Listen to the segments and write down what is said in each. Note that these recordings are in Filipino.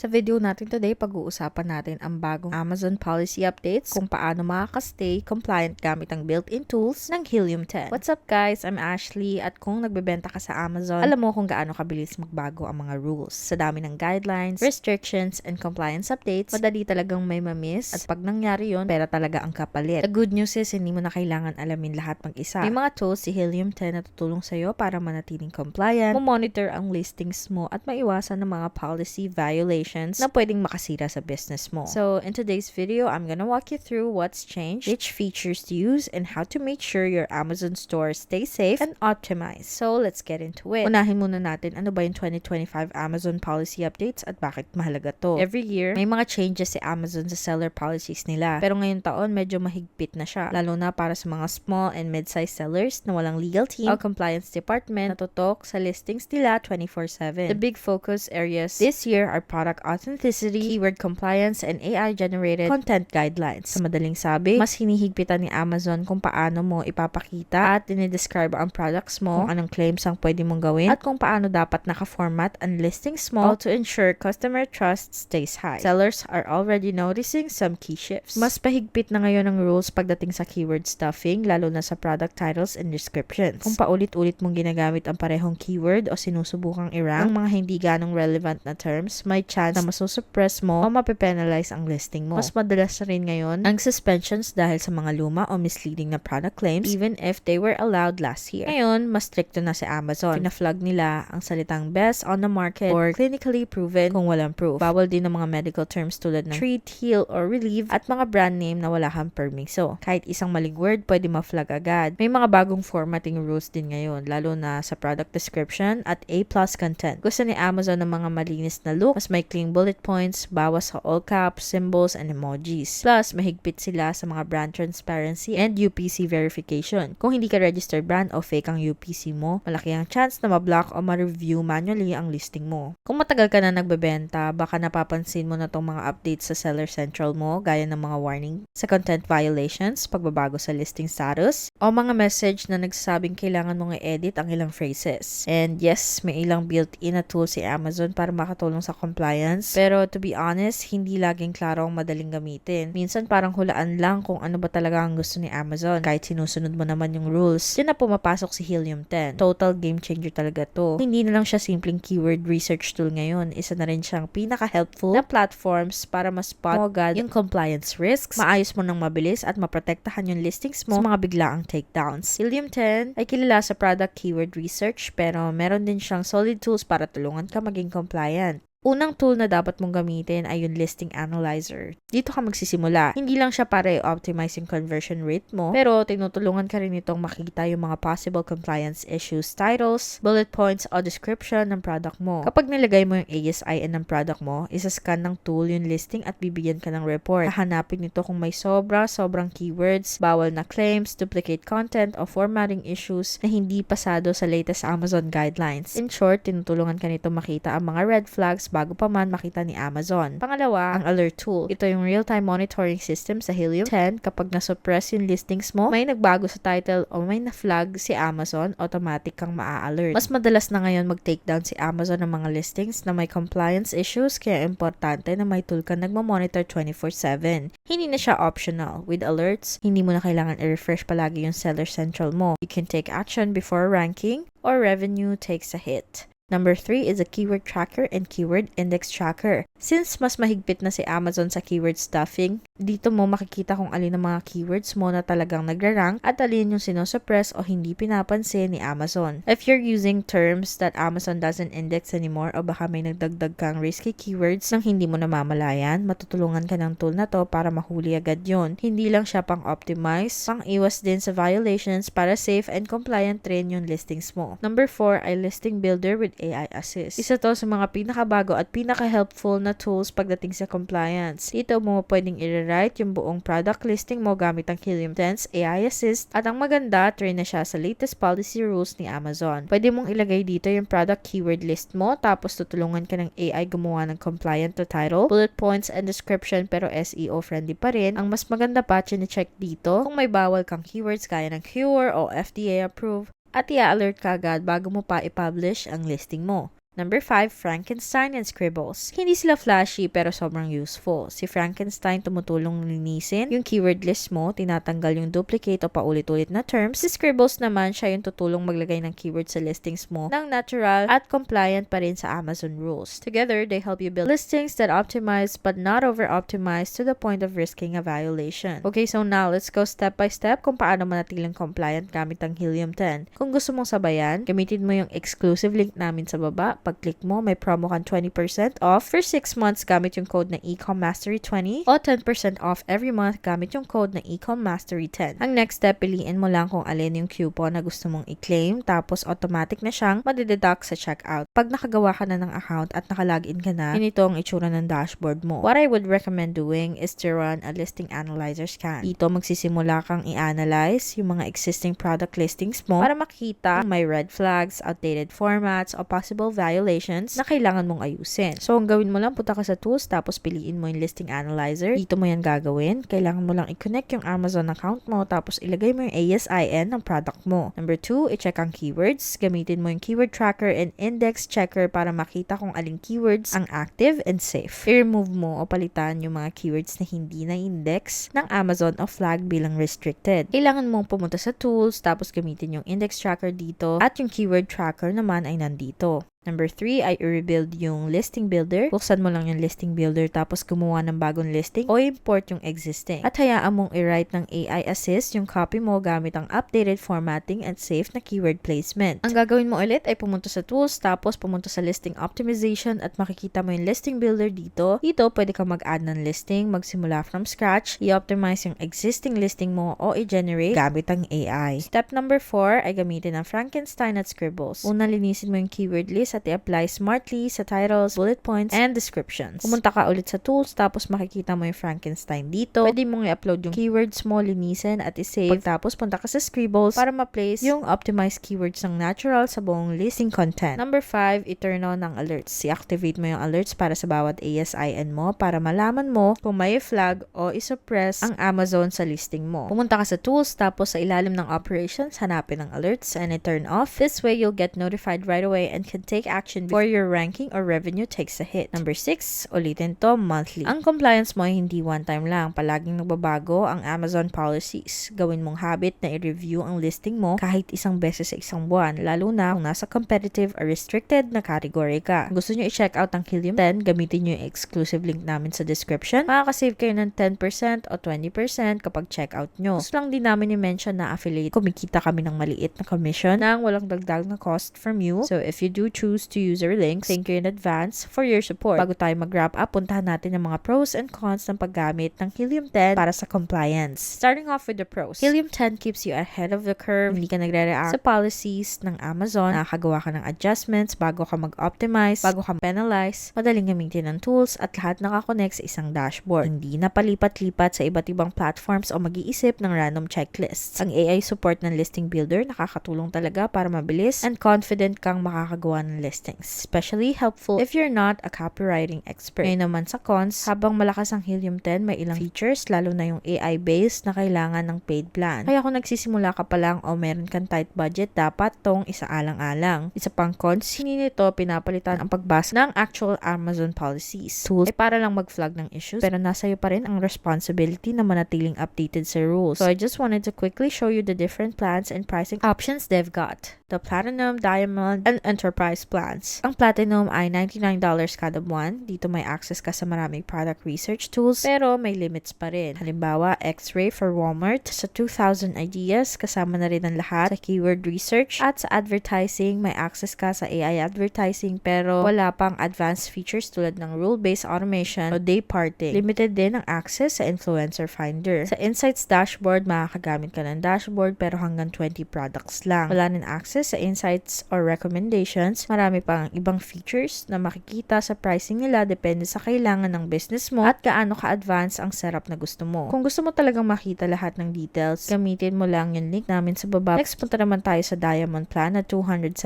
Sa video natin today, pag-uusapan natin ang bagong Amazon policy updates kung paano makakastay compliant gamit ang built-in tools ng Helium 10. What's up guys? I'm Ashley at kung nagbebenta ka sa Amazon, alam mo kung gaano kabilis magbago ang mga rules. Sa dami ng guidelines, restrictions, and compliance updates, madali talagang may mamiss at pag nangyari yon, pera talaga ang kapalit. The good news is, hindi mo na kailangan alamin lahat mag-isa. May mga tools si Helium 10 na tutulong sa'yo para manatiling compliant, monitor ang listings mo at maiwasan ng mga policy violations na pwedeng makasira sa business mo. So, in today's video, I'm gonna walk you through what's changed, which features to use, and how to make sure your Amazon store stays safe and optimized. So, let's get into it. Unahin muna natin ano ba yung 2025 Amazon policy updates at bakit mahalaga to. Every year, may mga changes si Amazon sa seller policies nila. Pero ngayong taon, medyo mahigpit na siya. Lalo na para sa mga small and mid-sized sellers na walang legal team o compliance department na tutok sa listings nila 24/7. The big focus areas this year are product authenticity, keyword compliance, and AI-generated content guidelines. Sa madaling sabi, mas hinihigpitan ni Amazon kung paano mo ipapakita at dinidescribe ang products mo, kung anong claims ang pwede mong gawin, at kung paano dapat naka-format ang listings mo, all to ensure customer trust stays high. Sellers are already noticing some key shifts. Mas pahigpit na ngayon ang rules pagdating sa keyword stuffing, lalo na sa product titles and descriptions. Kung paulit-ulit mong ginagamit ang parehong keyword o sinusubukang i-rank ang mga hindi ganong relevant na terms, may chance na masusuppress mo o mapipenalize ang listing mo. Mas madalas na rin ngayon ang suspensions dahil sa mga luma o misleading na product claims even if they were allowed last year. Ngayon, mas stricto na si Amazon. Pina-flag nila ang salitang best on the market or clinically proven kung walang proof. Bawal din ang mga medical terms tulad ng treat, heal, or relieve at mga brand name na wala kang permiso. Kahit isang maling word, pwede ma-flag agad. May mga bagong formatting rules din ngayon, lalo na sa product description at A+ content. Gusto ni Amazon ng mga malinis na look, mas may clean bullet points, bawas sa all caps, symbols, and emojis. Plus, mahigpit sila sa mga brand transparency and UPC verification. Kung hindi ka registered brand o fake ang UPC mo, malaki ang chance na ma-block o ma-review manually ang listing mo. Kung matagal ka na nagbebenta, baka napapansin mo na tong mga updates sa Seller Central mo, gaya ng mga warning sa content violations, pagbabago sa listing status, o mga message na nagsasabing kailangan mong i-edit ang ilang phrases. And yes, may ilang built-in na tool si Amazon para makatulong sa compliance. Pero to be honest, hindi laging klaro ang madaling gamitin. Minsan parang hulaan lang kung ano ba talaga ang gusto ni Amazon kahit sinusunod mo naman yung rules. Diyan na pumapasok si Helium 10. Total game changer talaga to. Hindi na lang siya simpleng keyword research tool ngayon. Isa na rin siyang pinaka-helpful na platforms para ma-spot mo agad yung compliance risks, maayos mo ng mabilis at maprotektahan yung listings mo sa mga biglaang takedowns. Helium 10 ay kilala sa product keyword research pero meron din siyang solid tools para tulungan ka maging compliant. Unang tool na dapat mong gamitin ay yung listing analyzer. Dito ka magsisimula. Hindi lang siya para i-optimize yung conversion rate mo, pero tinutulungan ka rin itong makita yung mga possible compliance issues, titles, bullet points, o description ng product mo. Kapag nilagay mo yung ASIN ng product mo, isa-scan ng tool yung listing at bibigyan ka ng report. Hahanapin nito kung may sobrang keywords, bawal na claims, duplicate content, o formatting issues na hindi pasado sa latest Amazon guidelines. In short, tinutulungan ka nito makita ang mga red flags bago pa man makita ni Amazon. Pangalawa, ang alert tool. Ito yung real-time monitoring system sa Helium 10. Kapag na-suppress yung listings mo, may nagbago sa title o may na-flag si Amazon, automatic kang maa-alert. Mas madalas na ngayon mag-takedown si Amazon ng mga listings na may compliance issues, kaya importante na may tool ka nagmamonitor 24/7. Hindi na siya optional. With alerts, hindi mo na kailangan i-refresh palagi yung Seller Central mo. You can take action before ranking or revenue takes a hit. Number 3 is a keyword tracker and keyword index tracker. Since mas mahigpit na si Amazon sa keyword stuffing, dito mo makikita kung alin ang mga keywords mo na talagang nagra-rank at alin yung sinosuppress o hindi pinapansin ni Amazon. If you're using terms that Amazon doesn't index anymore o baka may nagdagdag kang risky keywords nang hindi mo namamalayan, matutulungan ka ng tool na to para mahuli agad yun. Hindi lang siya pang-optimize, pang-iwas din sa violations para safe and compliant rin yung listings mo. Number 4 ay listing builder with AI Assist. Isa to sa mga pinakabago at pinaka-helpful na tools pagdating sa compliance. Dito mo pwedeng i-rewrite yung buong product listing mo gamit ang Helium 10's AI Assist at ang maganda, train na siya sa latest policy rules ni Amazon. Pwede mong ilagay dito yung product keyword list mo tapos tutulungan ka ng AI gumawa ng compliant to title, bullet points, and description pero SEO friendly pa rin. Ang mas maganda pa, chine-check dito kung may bawal kang keywords gaya ng QWER o FDA approved at i-alert ka agad bago mo pa i-publish ang listing mo. Number 5, Frankenstein and Scribbles. Hindi sila flashy pero sobrang useful. Si Frankenstein tumutulong linisin yung keyword list mo, tinatanggal yung duplicate o paulit-ulit na terms. Si Scribbles naman, siya yung tutulong maglagay ng keyword sa listings mo ng natural at compliant pa rin sa Amazon rules. Together, they help you build listings that optimize but not over-optimize to the point of risking a violation. Okay, so now let's go step by step kung paano manatiling compliant gamit ang Helium 10. Kung gusto mong sabayan, gamitin mo yung exclusive link namin sa baba. Pag-click mo, may promo kang 20% off for 6 months gamit yung code na EcomMastery20 o 10% off every month gamit yung code na EcomMastery10. Ang next step, piliin mo lang kung alin yung coupon na gusto mong i-claim, tapos automatic na siyang madideduct sa checkout. Pag nakagawa ka na ng account at nakalogin ka na, ganito ang itsura ng dashboard mo. What I would recommend doing is to run a listing analyzer scan. Dito magsisimula kang i-analyze yung mga existing product listings mo para makita may red flags, outdated formats, o possible violations na kailangan mong ayusin. So, ang gawin mo lang, punta ka sa tools, tapos piliin mo yung listing analyzer. Dito mo yan gagawin. Kailangan mo lang i-connect yung Amazon account mo, tapos ilagay mo yung ASIN ng product mo. Number 2, i-check ang keywords. Gamitin mo yung keyword tracker and index checker para makita kung aling keywords ang active and safe. I-remove mo o palitan yung mga keywords na hindi na-index ng Amazon o flag bilang restricted. Kailangan mong pumunta sa tools, tapos gamitin yung index tracker dito at yung keyword tracker naman ay nandito. Number 3 ay i-rebuild yung listing builder. Buksan mo lang yung listing builder tapos gumawa ng bagong listing o import yung existing. At hayaan mong i-write ng AI assist yung copy mo gamit ang updated formatting and safe na keyword placement. Ang gagawin mo ulit ay pumunta sa tools tapos pumunta sa listing optimization at makikita mo yung listing builder dito. Dito pwede ka mag-add ng listing, magsimula from scratch, i-optimize yung existing listing mo o i-generate gamit ang AI. Step number 4 ay gamitin ang Frankenstein at Scribbles. Una, linisin mo yung keyword list at i-apply smartly sa titles, bullet points, and descriptions. Pumunta ka ulit sa tools, tapos makikita mo yung Frankenstein dito. Pwede mong i-upload yung keywords mo, linisin, at i-save. Pagtapos, punta ka sa Scribbles para ma-place yung optimized keywords ng natural sa buong listing content. Number 5, i-turn on ang alerts. I-activate mo yung alerts para sa bawat ASIN mo para malaman mo kung may flag o i-suppress ang Amazon sa listing mo. Pumunta ka sa tools, tapos sa ilalim ng operations, hanapin ang alerts and i-turn off. This way, you'll get notified right away and can take action before your ranking or revenue takes a hit. Number 6, ulitin to, monthly. Ang compliance mo ay hindi one time lang. Palaging nagbabago ang Amazon policies. Gawin mong habit na i-review ang listing mo kahit isang beses sa isang buwan, lalo na kung nasa competitive or restricted na category ka. Kung gusto nyo i-check out ang Helium 10, gamitin nyo yung exclusive link namin sa description. Makakasave kayo ng 10% o 20% kapag check out nyo. Gusto lang din namin i-mention na affiliate, kumikita kami ng maliit na commission nang walang dagdag na cost from you. So if you do choose to use our links, thank you in advance for your support. Bago tayo mag-wrap up, puntahan natin ang mga pros and cons ng paggamit ng Helium 10 para sa compliance. Starting off with the pros. Helium 10 keeps you ahead of the curve. Hindi ka nagre-react sa policies ng Amazon. Nakakagawa ka ng adjustments bago ka mag-optimize, bago ka penalize. Madaling gamitin ng tools at lahat nakakonect sa isang dashboard. Hindi na palipat-lipat sa iba't ibang platforms o mag-iisip ng random checklists. Ang AI support ng listing builder nakakatulong talaga para mabilis and confident kang makakagawa ng listings. Especially helpful if you're not a copywriting expert. Ngayon naman sa cons, habang malakas ang Helium 10, may ilang features, lalo na yung AI-based na kailangan ng paid plan. Kaya kung nagsisimula ka pa lang o meron kang tight budget, dapat tong isaalang-alang. Isa pang cons, hindi nito pinapalitan ang pagbasa ng actual Amazon policies. Tools ay para lang mag-flag ng issues, pero nasa iyo pa rin ang responsibility na manatiling updated sa rules. So I just wanted to quickly show you the different plans and pricing options they've got. The Platinum, Diamond, and Enterprise plans. Ang Platinum ay $99 kada buwan. Dito may access ka sa maraming product research tools, pero may limits pa rin. Halimbawa, X-Ray for Walmart sa 2,000 ideas, kasama na rin ang lahat sa keyword research. At sa advertising, may access ka sa AI advertising, pero wala pang advanced features tulad ng rule-based automation o day parting. Limited din ang access sa Influencer Finder. Sa Insights dashboard, makakagamit ka ng dashboard pero hanggang 20 products lang. Wala rin access sa insights or recommendations. Marami pang ibang features na makikita sa pricing nila depende sa kailangan ng business mo at gaano ka-advance ang setup na gusto mo. Kung gusto mo talagang makita lahat ng details, gamitin mo lang yung link namin sa baba. Next, punta naman tayo sa Diamond plan na $279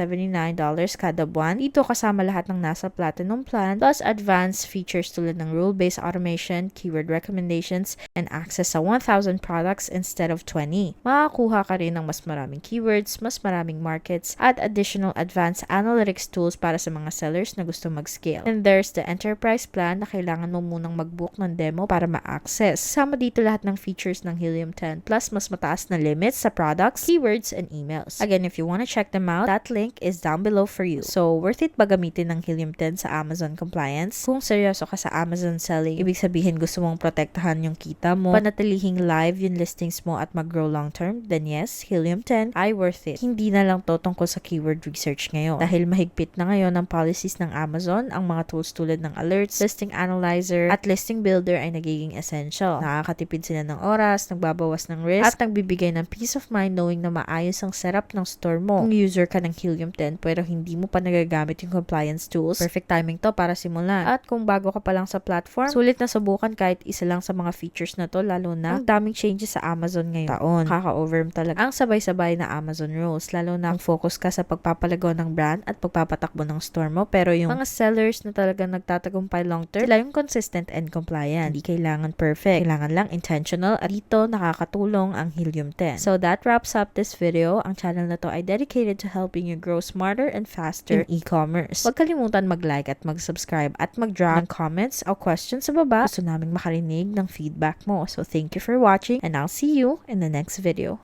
kada buwan. Dito kasama lahat ng nasa Platinum plan plus advanced features tulad ng rule-based automation, keyword recommendations, and access sa 1,000 products instead of 20. Makakuha ka rin ng mas maraming keywords, mas maraming market markets, at additional advanced analytics tools para sa mga sellers na gusto mag-scale. And there's the enterprise plan na kailangan mo munang mag-book ng demo para ma-access. Kasama dito lahat ng features ng Helium 10 plus mas mataas na limits sa products, keywords, and emails. Again, if you want to check them out, that link is down below for you. So, worth it ba gamitin ng Helium 10 sa Amazon compliance? Kung seryoso ka sa Amazon selling, ibig sabihin gusto mong protektahan yung kita mo, panatilihing live yung listings mo at mag-grow long-term, then yes, Helium 10 ay worth it. Hindi na lang to tungkol sa keyword research ngayon. Dahil mahigpit na ngayon ang policies ng Amazon, ang mga tools tulad ng alerts, listing analyzer, at listing builder ay nagiging essential. Nakakatipid sila ng oras, nagbabawas ng risk, at nagbibigay ng peace of mind knowing na maayos ang setup ng store mo. Kung user ka ng Helium 10 pero hindi mo pa nagagamit yung compliance tools, perfect timing to para simulan. At kung bago ka pa lang sa platform, sulit na subukan kahit isa lang sa mga features na to, lalo na ang daming changes sa Amazon ngayong taon. Kaka-overwhelm talaga ang sabay-sabay na Amazon rules, lalo na ang focus ka sa pagpapalago ng brand at pagpapatakbo ng store mo, pero yung mga sellers na talagang nagtatagumpay long term, sila yung consistent and compliant. Hindi kailangan perfect, kailangan lang intentional, at dito nakakatulong ang Helium 10. So that wraps up this video. Ang channel na to ay dedicated to helping you grow smarter and faster in e-commerce. Huwag kalimutan mag-like at mag-subscribe at mag-drop ng comments o questions sa baba. Gusto naming makarinig ng feedback mo. So thank you for watching and I'll see you in the next video.